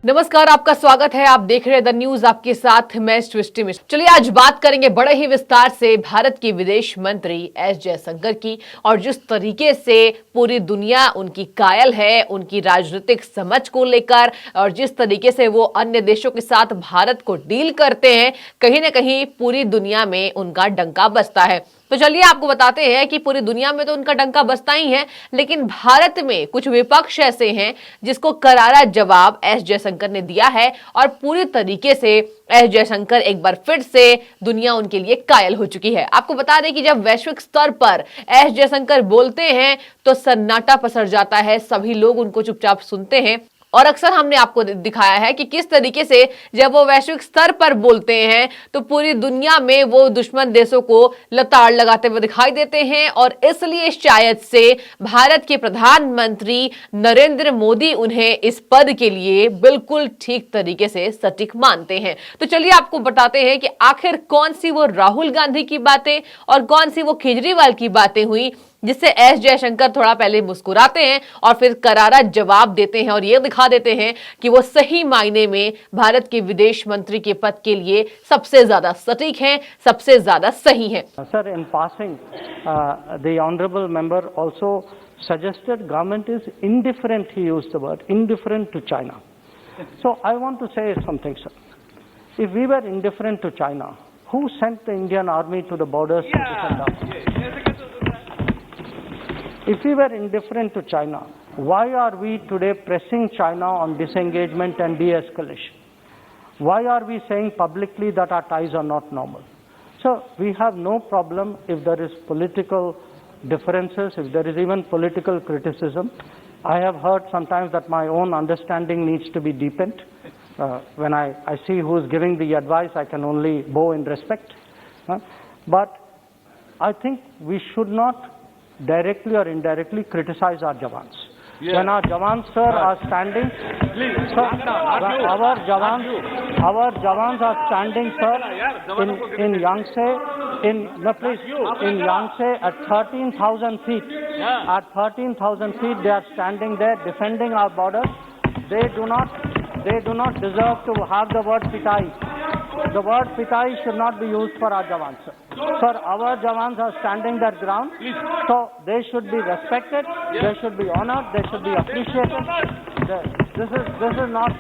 नमस्कार, आपका स्वागत है। आप देख रहे हैं द न्यूज, आपके साथ मैं सृष्टि मिश्र। चलिए आज बात करेंगे बड़े ही विस्तार से भारत की विदेश मंत्री एस जयशंकर की, और जिस तरीके से पूरी दुनिया उनकी कायल है उनकी राजनीतिक समझ को लेकर, और जिस तरीके से वो अन्य देशों के साथ भारत को डील करते हैं, कहीं ना कहीं पूरी दुनिया में उनका डंका बजता है। तो चलिए आपको बताते हैं कि पूरी दुनिया में तो उनका डंका बजता ही है, लेकिन भारत में कुछ विपक्ष ऐसे हैं जिसको करारा जवाब एस जयशंकर ने दिया है, और पूरी तरीके से एस जयशंकर एक बार फिर से दुनिया उनके लिए कायल हो चुकी है। आपको बता दें कि जब वैश्विक स्तर पर एस जयशंकर बोलते हैं तो सन्नाटा पसर जाता है, सभी लोग उनको चुपचाप सुनते हैं। और अक्सर हमने आपको दिखाया है कि किस तरीके से जब वो वैश्विक स्तर पर बोलते हैं तो पूरी दुनिया में वो दुश्मन देशों को लताड़ लगाते हुए दिखाई देते हैं, और इसलिए शायद से भारत के प्रधानमंत्री नरेंद्र मोदी उन्हें इस पद के लिए बिल्कुल ठीक तरीके से सटीक मानते हैं। तो चलिए आपको बताते हैं कि आखिर कौन सी वो राहुल गांधी की बातें और कौन सी वो केजरीवाल की बातें हुई जिससे एस जयशंकर थोड़ा पहले मुस्कुराते हैं और फिर करारा जवाब देते हैं, और ये दिखा देते हैं कि वो सही मायने में भारत के विदेश मंत्री के पद के लिए सबसे ज्यादा सटीक हैं, सबसे ज्यादा सही हैं। Sir, in passing, the honorable member also suggested government is indifferent, he used the word, indifferent to China. So I want to say something, sir. If we were indifferent to China, who sent the Indian army to the borders to defend us? If we were indifferent to China, why are we today pressing China on disengagement and de-escalation? Why are we saying publicly that our ties are not normal? So we have no problem if there is political differences, if there is even political criticism. I have heard sometimes that my own understanding needs to be deepened. When I see who is giving the advice, I can only bow in respect. But I think we should not directly or indirectly criticize our jawans. Yeah. When our jawans, sir, are standing, sir, our jawans are standing, sir, in Yangtze, in Yangtze at 13,000 feet. Yeah. At 13,000 feet, they are standing there defending our borders. They do not deserve to have the word pitai. The word pitai should not be used for our jawans, sir. Sir, our jawans are standing their ground, so they should be respected, they should be honored, they should be appreciated. This is not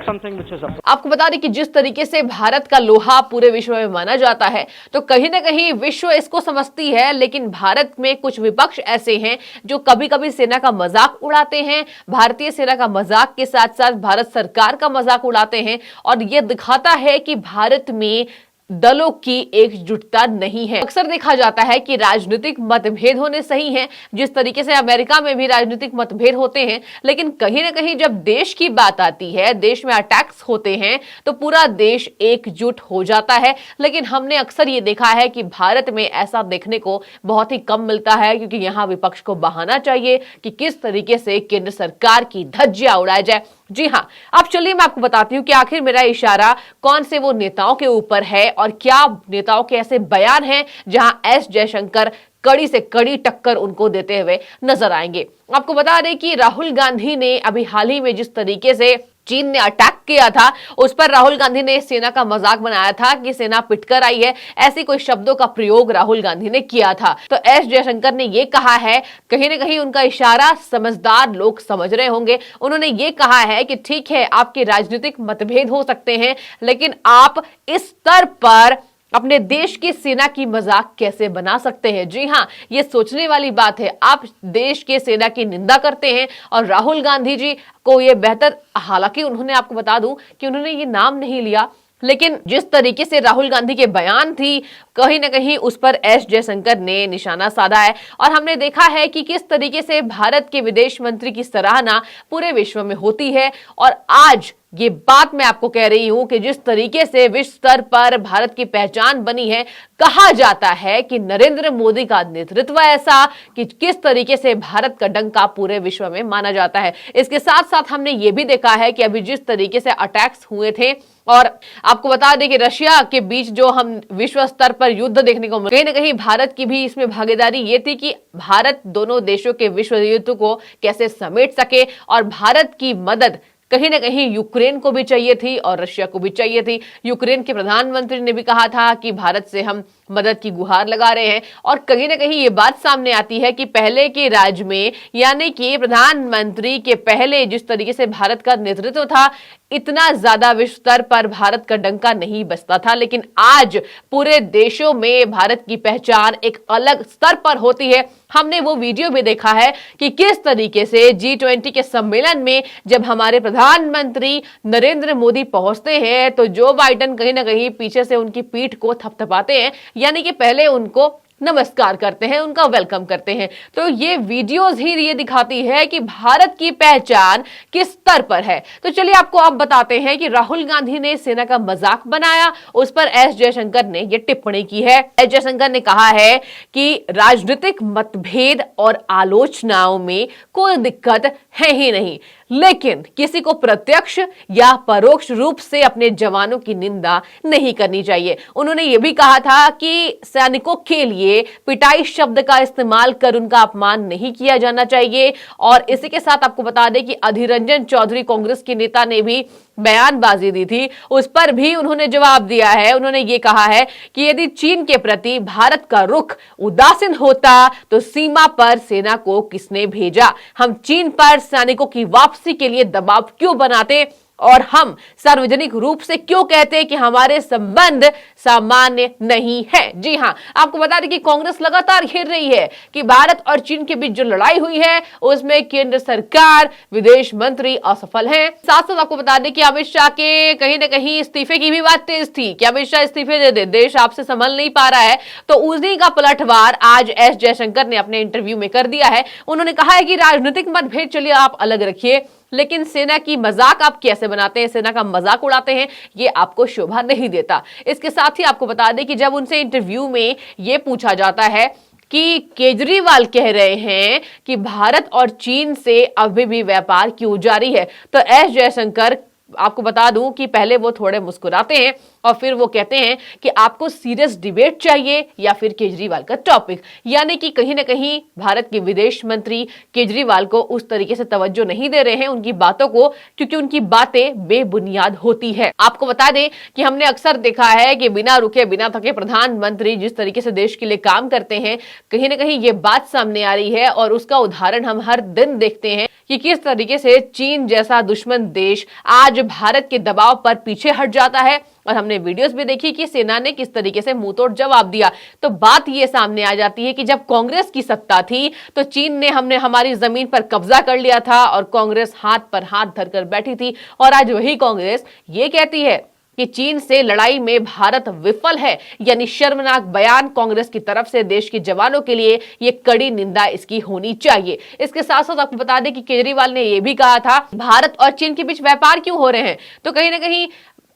something which is appropriate. आपको बता दें कि जिस तरीके से भारत का लोहा पूरे विश्व में माना जाता है, तो कहीं ना कहीं विश्व इसको समझती है, लेकिन भारत में कुछ विपक्ष ऐसे हैं जो कभी कभी सेना का मजाक उड़ाते हैं, भारतीय सेना का मजाक के साथ साथ भारत सरकार का मजाक उड़ाते हैं, और यह दिखाता है कि भारत में दलों की एकजुटता नहीं है। अक्सर देखा जाता है कि राजनीतिक मतभेद होने सही हैं, जिस तरीके से अमेरिका में भी राजनीतिक मतभेद होते हैं, लेकिन कहीं ना कहीं जब देश की बात आती है, देश में अटैक्स होते हैं, तो पूरा देश एकजुट हो जाता है। लेकिन हमने अक्सर ये देखा है कि भारत में ऐसा देखने को बहुत ही कम मिलता है, क्योंकि यहाँ विपक्ष को बहाना चाहिए कि किस तरीके से केंद्र सरकार की धज्जियां उड़ाया जाए। जी हाँ, अब चलिए मैं आपको बताती हूँ कि आखिर मेरा इशारा कौन से वो नेताओं के ऊपर है, और क्या नेताओं के ऐसे बयान हैं जहां एस जयशंकर कड़ी से कड़ी टक्कर उनको देते हुए नजर आएंगे। आपको बता दें कि राहुल गांधी ने अभी हाल ही में जिस तरीके से चीन ने अटैक किया था, उस पर राहुल गांधी ने सेना का मजाक बनाया था कि सेना पिटकर आई है, ऐसी कोई शब्दों का प्रयोग राहुल गांधी ने किया था। तो एस जयशंकर ने यह कहा है, कहीं ना कहीं उनका इशारा समझदार लोग समझ रहे होंगे। उन्होंने ये कहा है कि ठीक है, आपके राजनीतिक मतभेद हो सकते हैं, लेकिन आप इस स्तर पर अपने देश की सेना की मजाक कैसे बना सकते हैं। जी हां, ये सोचने वाली बात है। आप देश के सेना की निंदा करते हैं, और राहुल गांधी जी को ये बेहतर, हालांकि उन्होंने, आपको बता दूं कि उन्होंने ये नाम नहीं लिया, लेकिन जिस तरीके से राहुल गांधी के बयान थी, कहीं ना कहीं उस पर एस जयशंकर ने निशाना साधा है। और हमने देखा है कि किस तरीके से भारत के विदेश मंत्री की सराहना पूरे विश्व में होती है। और आज ये बात मैं आपको कह रही हूं कि जिस तरीके से विश्व स्तर पर भारत की पहचान बनी है, कहा जाता है कि नरेंद्र मोदी का नेतृत्व ऐसा कि किस तरीके से भारत का डंका पूरे विश्व में माना जाता है। इसके साथ साथ हमने ये भी देखा है कि अभी जिस तरीके से अटैक्स हुए थे, और आपको बता दें कि रशिया के बीच जो हम विश्व स्तर पर युद्ध देखने को मिला, कहीं ना कहीं भारत की भी इसमें भागीदारी ये थी कि भारत दोनों देशों के विश्व युद्ध को कैसे समेट सके, और भारत की मदद कहीं ना कहीं यूक्रेन को भी चाहिए थी और रशिया को भी चाहिए थी। यूक्रेन के प्रधानमंत्री ने भी कहा था कि भारत से हम मदद की गुहार लगा रहे हैं, और कहीं ना कहीं ये बात सामने आती है कि पहले के राज में, यानी कि प्रधानमंत्री के पहले जिस तरीके से भारत का नेतृत्व था, इतना ज्यादा विश्व स्तर पर भारत का डंका नहीं बजता था। लेकिन आज पूरे देशों में भारत की पहचान एक अलग स्तर पर होती है। हमने वो वीडियो भी देखा है कि किस तरीके से G20 के सम्मेलन में जब हमारे प्रधानमंत्री नरेंद्र मोदी पहुंचते हैं तो जो बाइडेन कहीं ना कहीं पीछे से उनकी पीठ को थपथपाते हैं, यानी कि पहले उनको नमस्कार करते हैं, उनका वेलकम करते हैं। तो ये वीडियोस ही ये दिखाती है कि भारत की पहचान किस स्तर पर है। तो चलिए आपको अब बताते हैं कि राहुल गांधी ने सेना का मजाक बनाया, उस पर एस जयशंकर ने ये टिप्पणी की है। एस जयशंकर ने कहा है कि राजनीतिक मतभेद और आलोचनाओं में कोई दिक्कत है ही नहीं, लेकिन किसी को प्रत्यक्ष या परोक्ष रूप से अपने जवानों की निंदा नहीं करनी चाहिए। उन्होंने यह भी कहा था कि सैनिकों के लिए पिटाई शब्द का इस्तेमाल कर उनका अपमान नहीं किया जाना चाहिए। और इसी के साथ आपको बता दें कि अधीर रंजन चौधरी कांग्रेस के नेता ने भी बयानबाजी दी थी, उस पर भी उन्होंने जवाब दिया है। उन्होंने ये कहा है कि यदि चीन के प्रति भारत का रुख उदासीन होता तो सीमा पर सेना को किसने भेजा? हम चीन पर सैनिकों की वापसी के लिए दबाव क्यों बनाते और हम सार्वजनिक रूप से क्यों कहते हैं कि हमारे संबंध सामान्य नहीं है? जी हां, आपको बता दें कि कांग्रेस लगातार घेर रही है कि भारत और चीन के बीच जो लड़ाई हुई है उसमें केंद्र सरकार, विदेश मंत्री असफल हैं। साथ साथ आपको बता दें कि अमित शाह के कहीं ना कहीं इस्तीफे की भी बात तेज थी कि अमित शाह इस्तीफे दे दे, देश आपसे संभल नहीं पा रहा है। तो उसी का पलटवार आज एस जयशंकर ने अपने इंटरव्यू में कर दिया है। उन्होंने कहा है कि राजनीतिक मतभेद चलिए आप अलग रखिए, लेकिन सेना की मजाक आप कैसे बनाते हैं, सेना का मजाक उड़ाते हैं, ये आपको शोभा नहीं देता। इसके साथ ही आपको बता दें कि जब उनसे इंटरव्यू में ये पूछा जाता है कि केजरीवाल कह रहे हैं कि भारत और चीन से अभी भी व्यापार क्यों जारी है, तो एस जयशंकर आपको बता दूं कि पहले वो थोड़े मुस्कुराते हैं और फिर वो कहते हैं कि आपको सीरियस डिबेट चाहिए या फिर केजरीवाल का टॉपिक। यानी कि कहीं ना कहीं भारत के विदेश मंत्री केजरीवाल को उस तरीके से तवज्जो नहीं दे रहे हैं उनकी बातों को, क्योंकि उनकी बातें बेबुनियाद होती है। आपको बता दें कि हमने अक्सर देखा है कि बिना रुके बिना थके प्रधानमंत्री जिस तरीके से देश के लिए काम करते हैं, कहीं ना कहीं ये बात सामने आ रही है और उसका उदाहरण हम हर दिन देखते हैं कि किस तरीके से चीन जैसा दुश्मन देश आज भारत के दबाव पर पीछे हट जाता है। और हमने वीडियोस भी देखी कि सेना ने किस तरीके से मुंहतोड़ जवाब दिया। तो बात ये सामने आ जाती है कि जब कांग्रेस की सत्ता थी तो चीन ने हमारी जमीन पर कब्जा कर लिया था और कांग्रेस हाथ पर हाथ धरकर बैठी थी, और आज वही कांग्रेस ये कहती है कि चीन से लड़ाई में भारत विफल है। यानी शर्मनाक बयान कांग्रेस की तरफ से देश के जवानों के लिए ये कड़ी निंदा इसकी होनी चाहिए। इसके साथ साथ आपको बता दें कि केजरीवाल ने यह भी कहा था भारत और चीन के बीच व्यापार क्यों हो रहे हैं, तो कहीं ना कहीं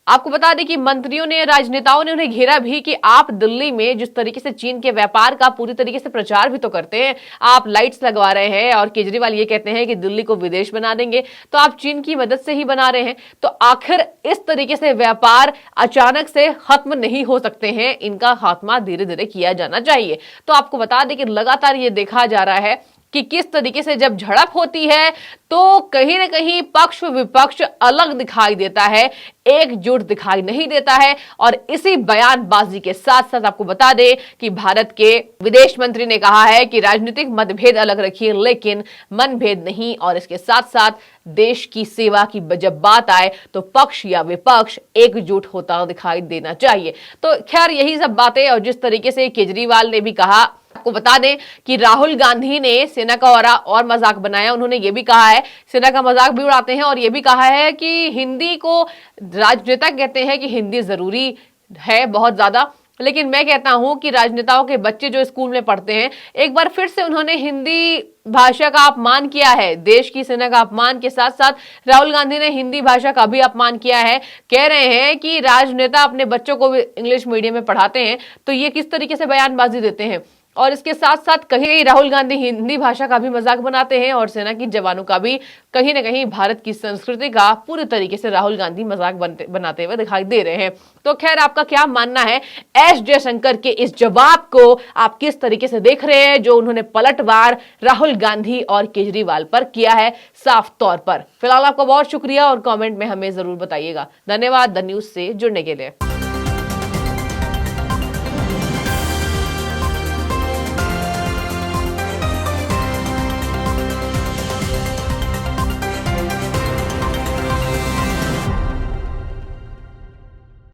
आपको बता दें कि मंत्रियों ने, राजनेताओं ने उन्हें घेरा भी कि आप दिल्ली में जिस तरीके से चीन के व्यापार का पूरी तरीके से प्रचार भी तो करते हैं, आप लाइट्स लगवा रहे हैं और केजरीवाल ये कहते हैं कि दिल्ली को विदेश बना देंगे, तो आप चीन की मदद से ही बना रहे हैं। तो आखिर इस तरीके से व्यापार अचानक से खत्म नहीं हो सकते हैं, इनका खात्मा धीरे धीरे किया जाना चाहिए। तो आपको बता दें कि लगातार ये देखा जा रहा है कि किस तरीके से जब झड़प होती है तो कहीं ना कहीं पक्ष विपक्ष अलग दिखाई देता है, एकजुट दिखाई नहीं देता है। और इसी बयानबाजी के साथ साथ आपको बता दें कि भारत के विदेश मंत्री ने कहा है कि राजनीतिक मतभेद अलग रखिए लेकिन मनभेद नहीं, और इसके साथ साथ देश की सेवा की जब बात आए तो पक्ष या विपक्ष एकजुट होता दिखाई देना चाहिए। तो खैर यही सब बातें, और जिस तरीके से केजरीवाल ने भी कहा, आपको बता दें कि राहुल गांधी ने सेना का और मजाक बनाया। उन्होंने ये भी कहा है, सेना का मजाक भी उड़ाते हैं और ये भी कहा है कि हिंदी को, राजनेता कहते हैं कि हिंदी जरूरी है बहुत ज्यादा, लेकिन मैं कहता हूं कि राजनेताओं के बच्चे जो स्कूल में पढ़ते हैं, एक बार फिर से उन्होंने हिंदी भाषा का अपमान किया है। देश की सेना का अपमान के साथ साथ राहुल गांधी ने हिंदी भाषा का भी अपमान किया है। कह रहे हैं कि राजनेता अपने बच्चों को भी इंग्लिश मीडियम में पढ़ाते हैं, तो ये किस तरीके से बयानबाजी देते हैं। और इसके साथ साथ कहीं राहुल गांधी हिंदी भाषा का भी मजाक बनाते हैं और सेना की जवानों का भी कहीं ना कहीं भारत की संस्कृति का पूरी तरीके से राहुल गांधी मजाक बनाते हुए दिखाई दे रहे हैं। तो खैर, आपका क्या मानना है एस जयशंकर के इस जवाब को? आप किस तरीके से देख रहे हैं जो उन्होंने पलटवार राहुल गांधी और केजरीवाल पर किया है साफ तौर पर? फिलहाल आपका बहुत शुक्रिया और कमेंट में हमें जरूर बताइएगा। धन्यवाद द न्यूज से जुड़ने के लिए।